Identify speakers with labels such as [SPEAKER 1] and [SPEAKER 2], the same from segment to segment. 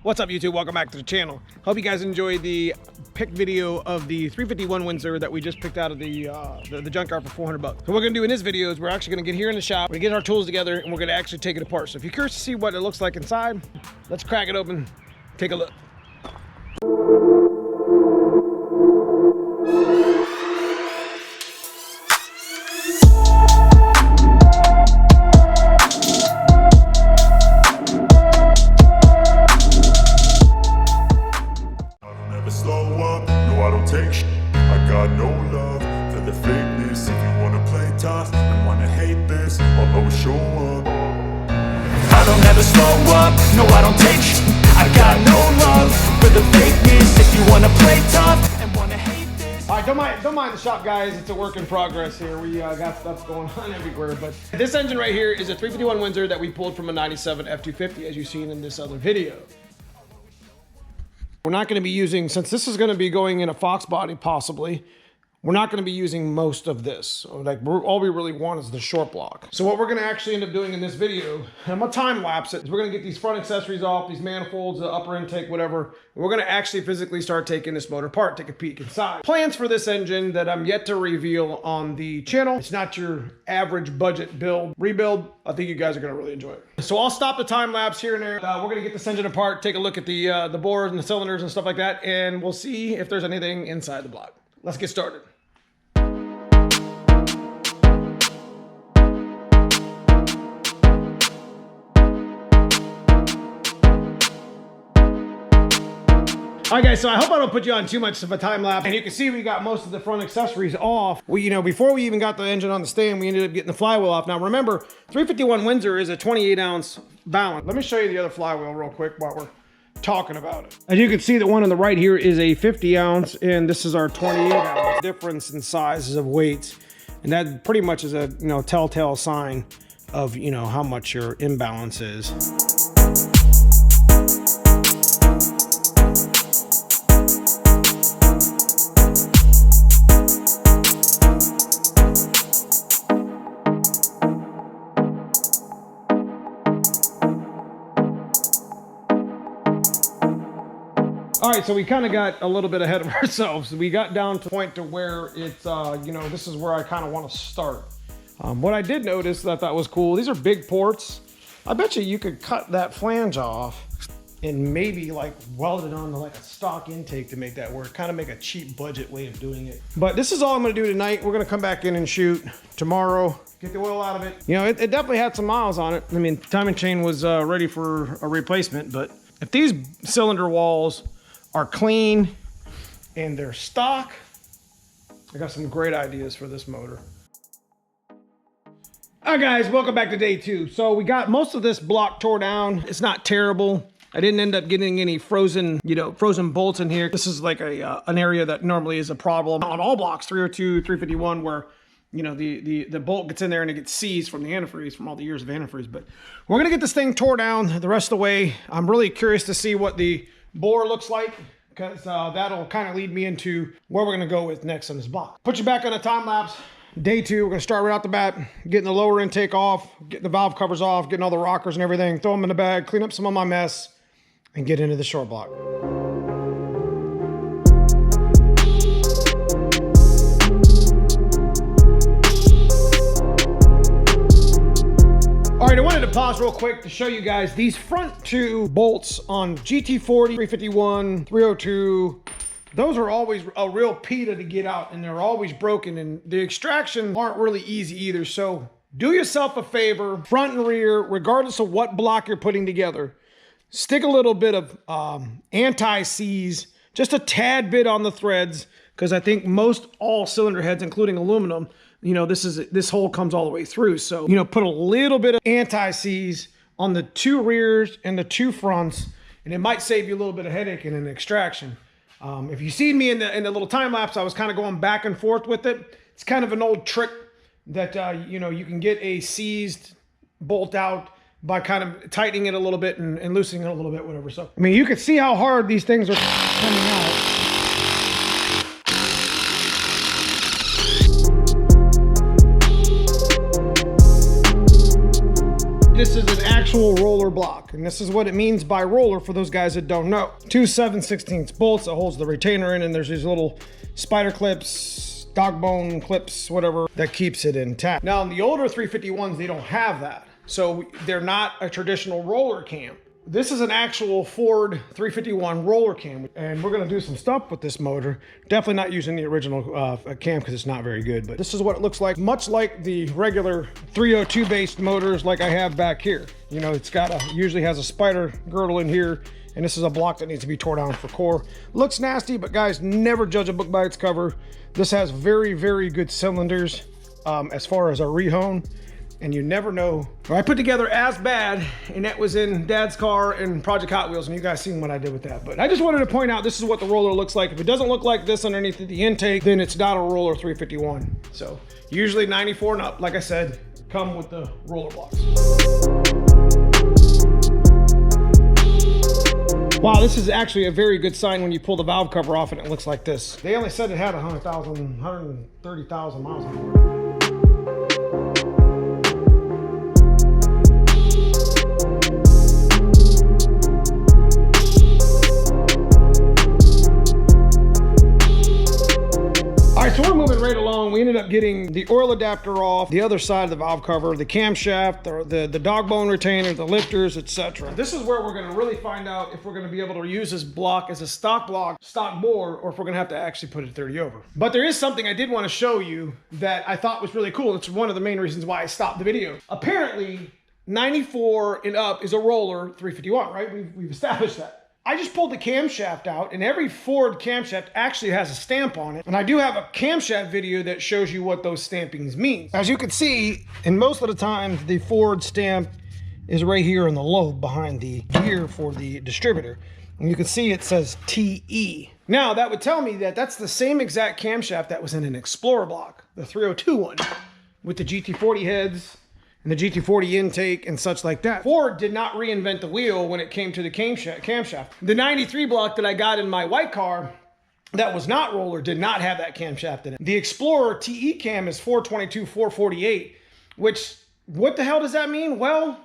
[SPEAKER 1] What's up, YouTube? Welcome back to the channel. Hope you guys enjoyed the pick video of the 351 Windsor that we just picked out of the junkyard for 400 bucks. So what we're gonna do in this video is we're actually gonna get here in the shop, we're gonna get our tools together, and we're gonna actually take it apart. So if you're curious to see what it looks like inside, let's crack it open, take a look.
[SPEAKER 2] No, I don't take sh**. I got no love for the fakeness. If you wanna play tough and wanna hate this.
[SPEAKER 1] All right, don't mind the shop, guys. It's a work in progress here. We got stuff going on everywhere, but this engine right here is a 351 Windsor that we pulled from a 97 F250, as you've seen in this other video. We're not going to be using, since this is going to be going in a Fox body possibly, we're not going to be using most of this. Like, all we really want is the short block. So what we're going to actually end up doing in this video, and I'm going to time lapse it, is we're going to get these front accessories off, these manifolds, the upper intake, whatever. And we're going to actually physically start taking this motor apart, take a peek inside. Plans for this engine that I'm yet to reveal on the channel. It's not your average budget rebuild. I think you guys are going to really enjoy it. So I'll stop the time lapse here and there. We're going to get this engine apart, take a look at the bores and the cylinders and stuff like that, and we'll see if there's anything inside the block. Let's get started. All right, guys, so I hope I don't put you on too much of a time lapse. And you can see we got most of the front accessories off. Before we even got the engine on the stand, we ended up getting the flywheel off. Now remember, 351 Windsor is a 28 ounce balance. Let me show you the other flywheel real quick while we're talking about it. As you can see, the one on the right here is a 50 ounce, and this is our 28 ounce. Difference in sizes of weights. And that pretty much is a, telltale sign of, how much your imbalance is. All right, so we kind of got a little bit ahead of ourselves. We got down to the point to where it's, this is where I kind of want to start. What I did notice that I thought was cool, these are big ports. I bet you could cut that flange off and maybe like weld it onto like a stock intake to make that work. Kind of make a cheap budget way of doing it. But this is all I'm gonna do tonight. We're gonna come back in and shoot tomorrow, get the oil out of it. It definitely had some miles on it. I mean, timing chain was ready for a replacement, but if these cylinder walls are clean and they're stock, I got some great ideas for this motor. All right, guys, welcome back to day 2. So we got most of this block tore down. It's not terrible. I didn't end up getting any frozen bolts in here. This is like an area that normally is a problem on all blocks, 302, 351, where the bolt gets in there and it gets seized from the antifreeze, from all the years of antifreeze. But we're gonna get this thing tore down the rest of the way. I'm really curious to see what the bore looks like, because that'll kind of lead me into where we're gonna go with next on this block. Put you back on a time lapse. Day 2, we're gonna start right out the bat, getting the lower intake off, getting the valve covers off, getting all the rockers and everything, throw them in the bag, clean up some of my mess, and get into the short block. All right, I wanted to pause real quick to show you guys these front 2 bolts on GT40, 351, 302. Those are always a real PETA to get out, and they're always broken, and the extraction aren't really easy either. So do yourself a favor, front and rear, regardless of what block you're putting together, stick a little bit of anti-seize, just a tad bit on the threads, because I think most all cylinder heads, including aluminum, this hole comes all the way through. So, put a little bit of anti-seize on the 2 rears and the 2 fronts, and it might save you a little bit of headache in an extraction. If you see me in the little time lapse, I was kind of going back and forth with it. It's kind of an old trick that, you can get a seized bolt out by kind of tightening it a little bit and loosening it a little bit, whatever. So, I mean, you can see how hard these things are coming out. This is an actual actual roller block. And this is what it means by roller for those guys that don't know. Two 7/16 bolts that holds the retainer in, and there's these little spider clips, dog bone clips, whatever, that keeps it intact. Now in the older 351s, they don't have that. So they're not a traditional roller cam. This is an actual Ford 351 roller cam, and we're gonna do some stuff with this motor. Definitely not using the original cam because it's not very good, but this is what it looks like, much like the regular 302 based motors like I have back here. You know, it's usually has a spider girdle in here, and this is a block that needs to be torn down for core. Looks nasty, but guys, never judge a book by its cover. This has very, very good cylinders as far as a rehone. And you never know. I put together As Bad, and that was in Dad's car and Project Hot Wheels, and you guys seen what I did with that. But I just wanted to point out this is what the roller looks like. If it doesn't look like this underneath the intake, then it's not a roller 351. So usually 94 and up, like I said, come with the roller blocks. Wow, this is actually a very good sign when you pull the valve cover off and it looks like this. They only said it had 130,000 miles on it. So we're moving right along. We ended up getting the oil adapter off, the other side of the valve cover, the camshaft, the dog bone retainer, the lifters, etc. This is where we're going to really find out if we're going to be able to use this block as a stock block, stock bore, or if we're going to have to actually put it 30 over. But there is something I did want to show you that I thought was really cool. It's one of the main reasons why I stopped the video. Apparently, 94 and up is a roller 351, right? We've established that. I just pulled the camshaft out, and every Ford camshaft actually has a stamp on it. And I do have a camshaft video that shows you what those stampings mean. As you can see, and most of the time, the Ford stamp is right here in the lobe behind the gear for the distributor. And you can see it says TE. Now, that would tell me that that's the same exact camshaft that was in an Explorer block, the 302 one, with the GT40 heads, and the GT40 intake and such like that. Ford did not reinvent the wheel when it came to the camshaft. The 93 block that I got in my white car that was not roller did not have that camshaft in it. The Explorer TE cam is 422, 448, which, what the hell does that mean? Well,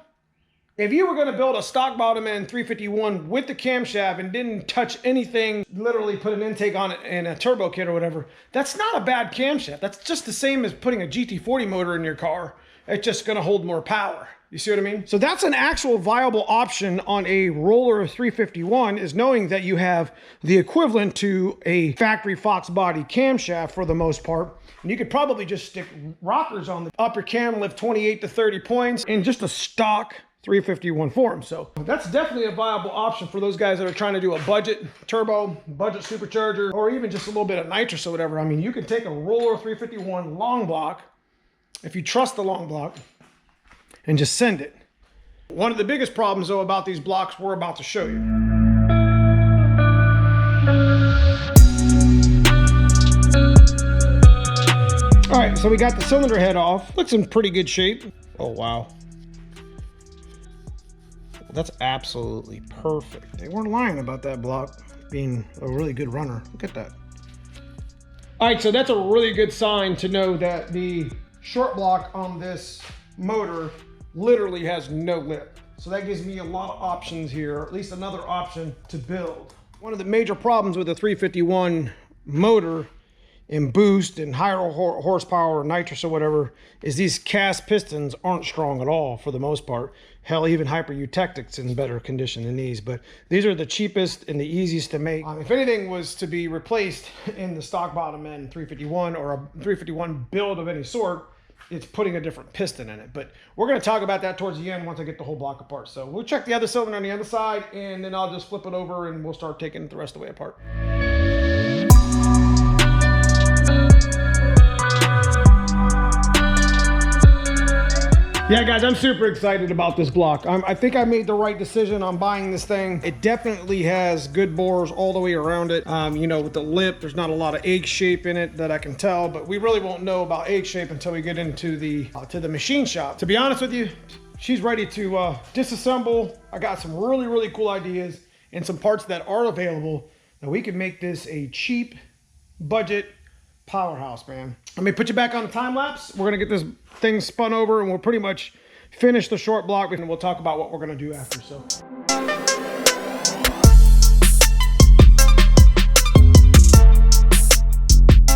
[SPEAKER 1] if you were gonna build a stock bottom end 351 with the camshaft and didn't touch anything, literally put an intake on it and a turbo kit or whatever, that's not a bad camshaft. That's just the same as putting a GT40 motor in your car. It's just gonna hold more power. You see what I mean? So that's an actual viable option on a roller 351, is knowing that you have the equivalent to a factory Fox body camshaft for the most part. And you could probably just stick rockers on the upper cam, lift 28 to 30 points in just a stock 351 form. So that's definitely a viable option for those guys that are trying to do a budget turbo, budget supercharger, or even just a little bit of nitrous or whatever. I mean, you can take a roller 351 long block, if you trust the long block, and just send it. One of the biggest problems though about these blocks we're about to show you. All right, so we got the cylinder head off. Looks in pretty good shape. Oh, wow. Well, that's absolutely perfect. They weren't lying about that block being a really good runner. Look at that. All right, so that's a really good sign to know that the short block on this motor literally has no lip. So that gives me a lot of options here, or at least another option to build. One of the major problems with the 351 motor in boost and higher horsepower or nitrous or whatever is these cast pistons aren't strong at all for the most part. Hell, even Hyper Eutectic's in better condition than these, but these are the cheapest and the easiest to make. If anything was to be replaced in the stock bottom end 351 or a 351 build of any sort, it's putting a different piston in it. But we're going to talk about that towards the end once I get the whole block apart. So we'll check the other cylinder on the other side, and then I'll just flip it over and we'll start taking it the rest of the way apart. Yeah, guys, I'm super excited about this block. I think I made the right decision on buying this thing. It definitely has good bores all the way around it. You know, with the lip, there's not a lot of egg shape in it that I can tell, but we really won't know about egg shape until we get into the machine shop. To be honest with you, she's ready to disassemble. I got some really, really cool ideas and some parts that are available that we can make this a cheap budget powerhouse, man. Let me put you back on the time lapse. We're gonna get this thing spun over and we'll pretty much finish the short block, and we'll talk about what we're gonna do after, so.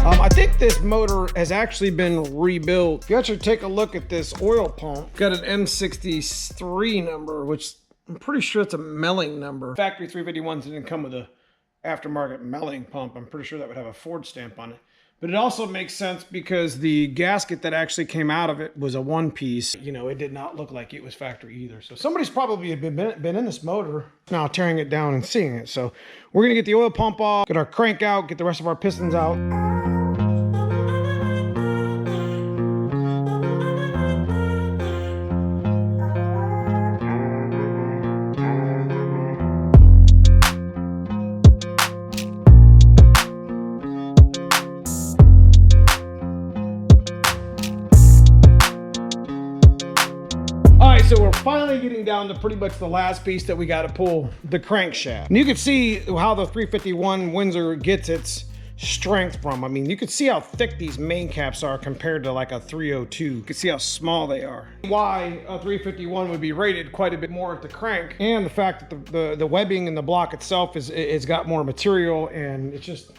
[SPEAKER 1] I think this motor has actually been rebuilt. If you actually take a look at this oil pump, got an M63 number, which I'm pretty sure it's a milling number. Factory 351s didn't come with a aftermarket milling pump. I'm pretty sure that would have a Ford stamp on it. But it also makes sense because the gasket that actually came out of it was a one piece. You know, it did not look like it was factory either. So somebody's probably been in this motor now, tearing it down and seeing it. So we're gonna get the oil pump off, get our crank out, get the rest of our pistons out. So we're finally getting down to pretty much the last piece that we got to pull, the crankshaft. And you can see how the 351 Windsor gets its strength from. I mean, you can see how thick these main caps are compared to like a 302. You can see how small they are. Why a 351 would be rated quite a bit more at the crank, and the fact that the webbing in the block itself is got more material, and it's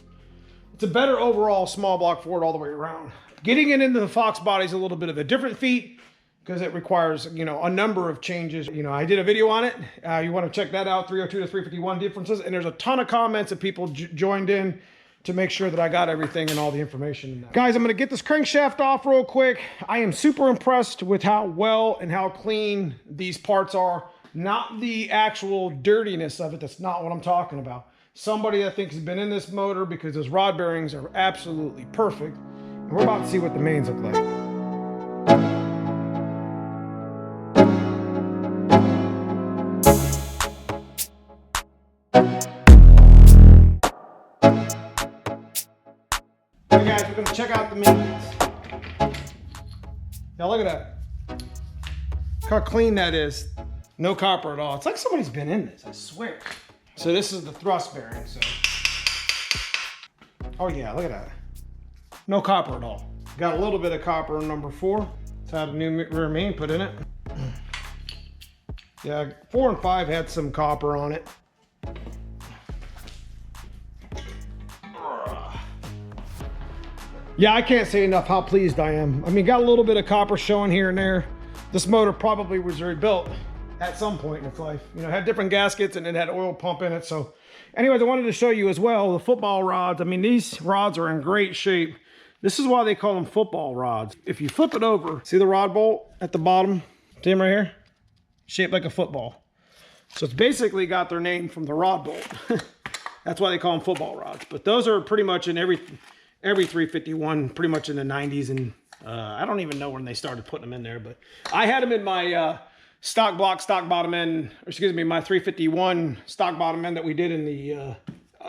[SPEAKER 1] a better overall small block Ford all the way around. Getting it into the Fox body is a little bit of a different feat, because it requires, you know, a number of changes. You know, I did a video on it. You want to check that out, 302 to 351 differences. And there's a ton of comments that people joined in to make sure that I got everything and all the information in that. Guys, I'm going to get this crankshaft off real quick. I am super impressed with how well and how clean these parts are. Not the actual dirtiness of it. That's not what I'm talking about. Somebody I think has been in this motor, because those rod bearings are absolutely perfect. And we're about to see what the mains look like. Guys, we're going to check out the mains. Now look at that. Look how clean that is. No copper at all. It's like somebody's been in this, I swear. So this is the thrust bearing. So, oh yeah, look at that. No copper at all. Got a little bit of copper in number 4. It's had a new rear main put in it. Yeah, 4 and 5 had some copper on it. Yeah, I can't say enough how pleased I am. I mean, got a little bit of copper showing here and there. This motor probably was rebuilt at some point in its life. You know, it had different gaskets and it had oil pump in it. So anyways, I wanted to show you as well the football rods. I mean, these rods are in great shape. This is why they call them football rods. If you flip it over, see the rod bolt at the bottom? See them right here? Shaped like a football. So it's basically got their name from the rod bolt. That's why they call them football rods. But those are pretty much in every 351, pretty much in the 90s, and I don't even know when they started putting them in there, but I had them in my stock block, stock bottom end, or excuse me, my 351 stock bottom end that we did in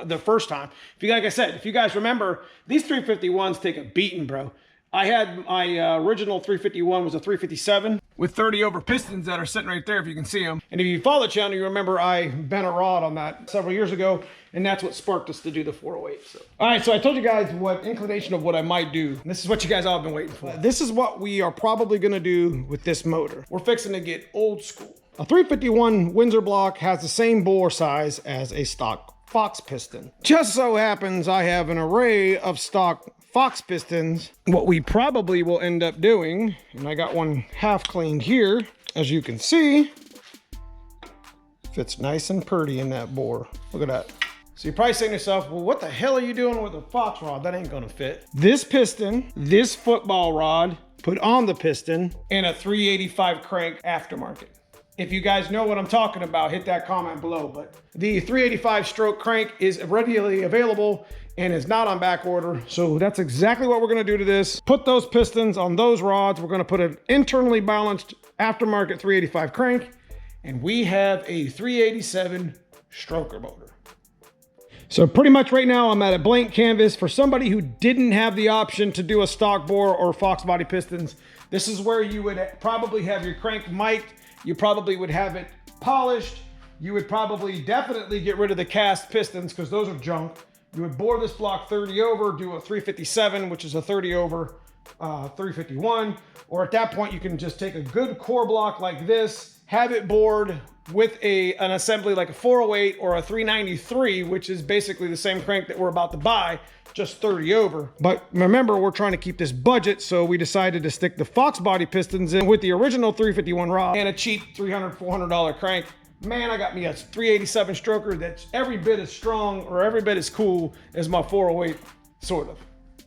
[SPEAKER 1] the first time. If you, like I said, if you guys remember, these 351s take a beating, bro. I had my original 351 was a 357 with 30 over pistons that are sitting right there, if you can see them. And if you follow the channel, you remember I bent a rod on that several years ago, and that's what sparked us to do the 408. So, all right, so I told you guys what inclination of what I might do. This is what you guys all have been waiting for. This is what we are probably gonna do with this motor. We're fixing to get old school. A 351 Windsor block has the same bore size as a stock Fox piston. Just so happens I have an array of stock Fox pistons. What we probably will end up doing, and I got one half cleaned here, as you can see, fits nice and pretty in that bore. Look at that. So you're probably saying to yourself, well, what the hell are you doing with a Fox rod? That ain't gonna fit. This piston, this football rod, put on the piston, and a 385 crank aftermarket. If you guys know what I'm talking about, hit that comment below. But the 385 stroke crank is readily available and is not on back order. So that's exactly what we're gonna do to this. Put those pistons on those rods. We're gonna put an internally balanced aftermarket 385 crank, and we have a 387 stroker motor. So pretty much right now I'm at a blank canvas. For somebody who didn't have the option to do a stock bore or Fox body pistons, this is where you would probably have your crank mic'd. You probably would have it polished. You would probably definitely get rid of the cast pistons because those are junk. You would bore this block 30 over, do a 357, which is a 30 over 351, or at that point you can just take a good core block like this, have it bored with an assembly like a 408 or a 393, which is basically the same crank that we're about to buy, just 30 over. But remember, we're trying to keep this budget, so we decided to stick the Fox body pistons in with the original 351 rod and a cheap $300, $400 crank. Man, I got me a 387 stroker that's every bit as strong or every bit as cool as my 408, sort of.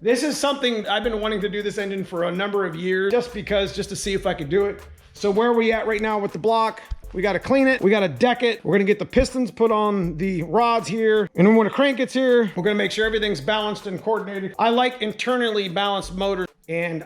[SPEAKER 1] This is something I've been wanting to do, this engine, for a number of years, just to see if I could do it. So where are we at right now with the block? We got to clean it. We got to deck it. We're going to get the pistons put on the rods here. And then when the crank gets here, we're going to make sure everything's balanced and coordinated. I like internally balanced motors. And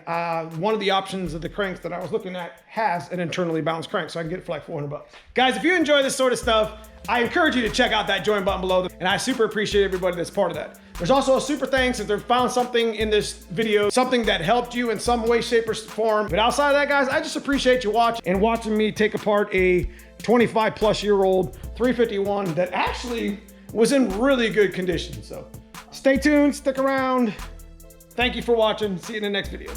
[SPEAKER 1] one of the options of the cranks that I was looking at has an internally balanced crank, so I can get it for like 400 bucks. Guys, if you enjoy this sort of stuff, I encourage you to check out that join button below, and I super appreciate everybody that's part of that. There's also a super thanks if they found something in this video, something that helped you in some way, shape, or form. But outside of that, guys, I just appreciate you watching me take apart a 25-plus-year-old 351 that actually was in really good condition. So stay tuned, stick around. Thank you for watching. See you in the next video.